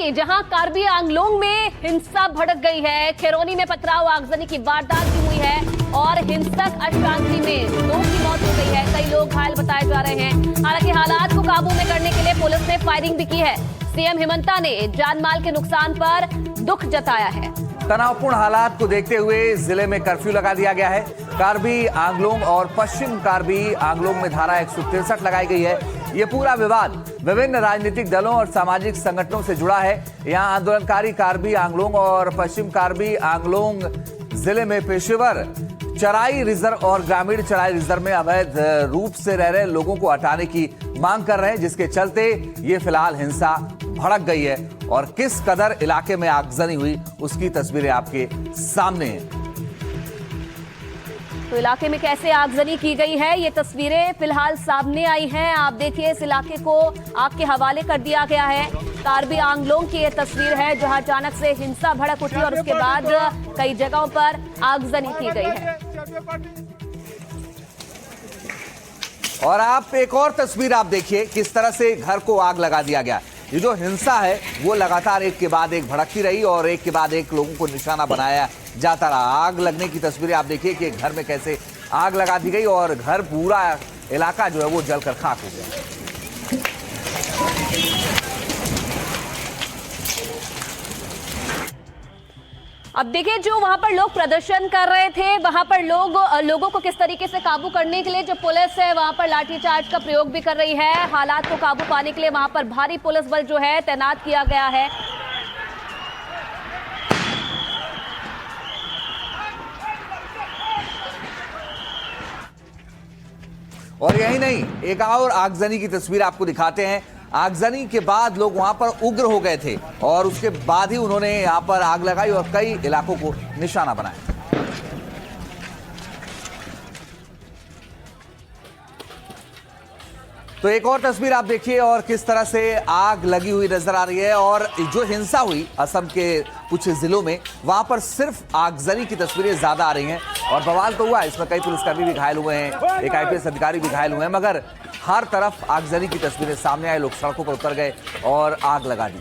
की, जहां कार्बी आंगलोंग में हिंसा भड़क गई है। खैरोनी में पथराव आगजनी की वारदात भी हुई है और हिंसक अशांति में 2 की मौत हो गई है। कई लोग घायल बताए जा रहे हैं। हालांकि हालात को काबू में करने के लिए पुलिस ने फायरिंग भी की है। सीएम हिमंता ने जान माल के नुकसान पर दुख जताया है। तनावपूर्ण हालात को देखते हुए जिले में कर्फ्यू लगा दिया गया है। कार्बी आंगलोंग और पश्चिम कार्बी आंगलोंग में धारा 163 लगाई गई है। ये पूरा विवाद विभिन्न राजनीतिक दलों और सामाजिक संगठनों से जुड़ा है। यहाँ आंदोलनकारी कार्बी आंगलोंग और पश्चिम कार्बी आंगलोंग जिले में पेशेवर चराई रिजर्व और ग्रामीण चराई रिजर्व में अवैध रूप से रह रहे लोगों को हटाने की मांग कर रहे हैं, जिसके चलते ये फिलहाल हिंसा भड़क गई है। और किस कदर इलाके में आगजनी हुई उसकी तस्वीरें आपके सामने हैं। तो इलाके में कैसे आगजनी की गई है, ये तस्वीरें फिलहाल सामने आई हैं। आप देखिए, इस इलाके को आग के हवाले कर दिया गया है। कार्बी आंगलोंग की ये तस्वीर है, जहां अचानक से हिंसा भड़क उठी और उसके बाद कई जगहों पर आगजनी की गई है। और आप एक और तस्वीर आप देखिए, किस तरह से घर को आग लगा दिया गया। ये जो हिंसा है वो लगातार एक के बाद एक भड़कती रही और एक के बाद एक लोगों को निशाना बनाया जाता रहा। आग लगने की तस्वीरें आप देखिए कि घर में कैसे आग लगा दी गई और घर पूरा इलाका जो है वो जलकर खाक हो गया। अब देखिए, जो वहां पर लोग प्रदर्शन कर रहे थे, वहां पर लोगों को किस तरीके से काबू करने के लिए जो पुलिस है वहां पर लाठीचार्ज का प्रयोग भी कर रही है। हालात को काबू पाने के लिए वहां पर भारी पुलिस बल जो है तैनात किया गया है। और यही नहीं, एक और आगजनी की तस्वीर आपको दिखाते हैं। आगजनी के बाद लोग वहां पर उग्र हो गए थे और उसके बाद ही उन्होंने यहां पर आग लगाई और कई इलाकों को निशाना बनाया। तो एक और तस्वीर आप देखिए और किस तरह से आग लगी हुई नजर आ रही है। और जो हिंसा हुई असम के कुछ जिलों में, वहां पर सिर्फ आगजनी की तस्वीरें ज्यादा आ रही हैं। और बवाल तो हुआ, इसमें कई पुलिसकर्मी भी घायल हुए हैं, एक आईपीएस अधिकारी भी घायल हुए हैं, मगर हर तरफ आगजनी की तस्वीरें सामने आए। लोग सड़कों पर उतर गए और आग लगा दी।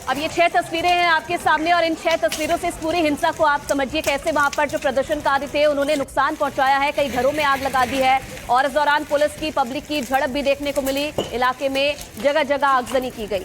अब ये 6 तस्वीरें हैं आपके सामने और इन 6 तस्वीरों से इस पूरी हिंसा को आप समझिए कैसे वहां पर जो प्रदर्शनकारी थे उन्होंने नुकसान पहुंचाया है। कई घरों में आग लगा दी है और इस दौरान पुलिस की पब्लिक की झड़प भी देखने को मिली। इलाके में जगह जगह आगजनी की गई।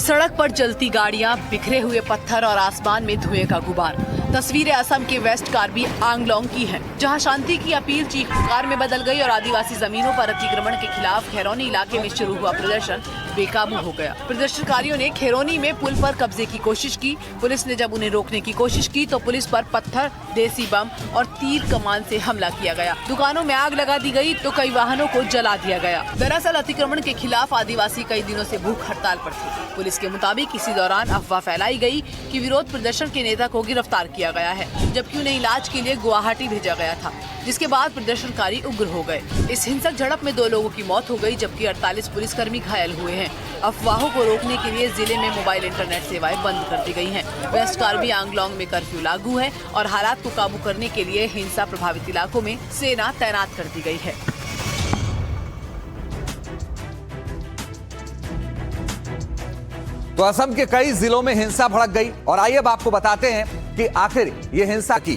सड़क पर जलती गाड़ियां, बिखरे हुए पत्थर और आसमान में धुएं का गुबार। तस्वीरें असम के वेस्ट कार्बी आंगलोंग की हैं, जहां शांति की अपील चीख पुकार में बदल गई और आदिवासी जमीनों पर अतिक्रमण के खिलाफ खैरोनी इलाके में शुरू हुआ प्रदर्शन बेकाबू हो गया। प्रदर्शनकारियों ने खैरोनी में पुल पर कब्जे की कोशिश की। पुलिस ने जब उन्हें रोकने की कोशिश की तो पुलिस पर पत्थर, देसी बम और तीर कमान से हमला किया गया। दुकानों में आग लगा दी गई तो कई वाहनों को जला दिया गया। दरअसल अतिक्रमण के खिलाफ आदिवासी कई दिनों से भूख हड़ताल पर थे। पुलिस के मुताबिक इसी दौरान अफवाह फैलाई गई कि विरोध प्रदर्शन के नेता को गिरफ्तार किया गया है, जबकि उन्हें इलाज के लिए गुवाहाटी भेजा गया था, जिसके बाद प्रदर्शनकारी उग्र हो गए। इस हिंसक झड़प में 2 लोगों की मौत हो गई, जबकि 48 पुलिसकर्मी घायल हुए हैं। अफवाहों को रोकने के लिए जिले में मोबाइल इंटरनेट सेवाएं बंद कर दी गई हैं। वेस्ट कार्बी आंगलोंग में कर्फ्यू लागू है और हालात को काबू करने के लिए हिंसा प्रभावित इलाकों में सेना तैनात कर दी गई है। तो असम के कई जिलों में हिंसा भड़क गई और आइए अब आपको बताते हैं कि आखिर ये हिंसा की।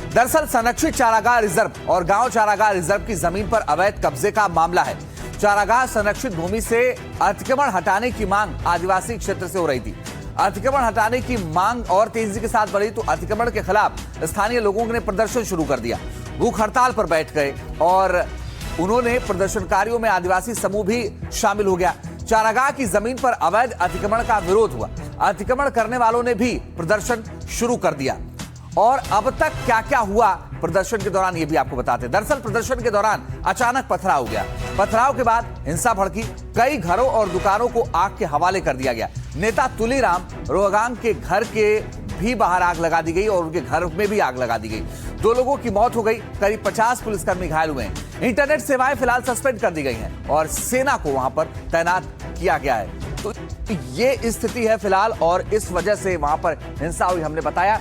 दरअसल संरक्षित चारागाह रिजर्व और गांव चारागाह रिजर्व की जमीन पर अवैध कब्जे का मामला है। चारागाह संरक्षित भूमि से अतिक्रमण हटाने की मांग आदिवासी क्षेत्र से हो रही थी। अतिक्रमण हटाने की मांग और तेजी के साथ बढ़ी तो अतिक्रमण के खिलाफ स्थानीय लोगों ने प्रदर्शन शुरू कर दिया। भूख हड़ताल पर बैठ गए और उन्होंने प्रदर्शनकारियों में आदिवासी समूह भी शामिल हो गया। चारागाह की जमीन पर अवैध अतिक्रमण का विरोध हुआ। अतिक्रमण करने वालों ने भी प्रदर्शन शुरू कर दिया। और अब तक क्या क्या हुआ प्रदर्शन के दौरान ये भी आपको बताते हैं। दरअसल प्रदर्शन के दौरान अचानक पथराव हो गया। पथराव के बाद हिंसा भड़की। कई घरों और दुकानों को आग के हवाले कर दिया गया। नेता तुलीराम रोहगांग के घर के भी बाहर आग लगा दी गई और उनके घर में भी आग लगा दी गई। 2 लोगों की मौत हो गई, करीब 50 पुलिसकर्मी घायल हुए हैं। इंटरनेट सेवाएं फिलहाल सस्पेंड कर दी गई हैं और सेना को वहां पर तैनात किया गया है। तो ये स्थिति है फिलहाल और इस वजह से वहां पर हिंसा हुई, हमने बताया।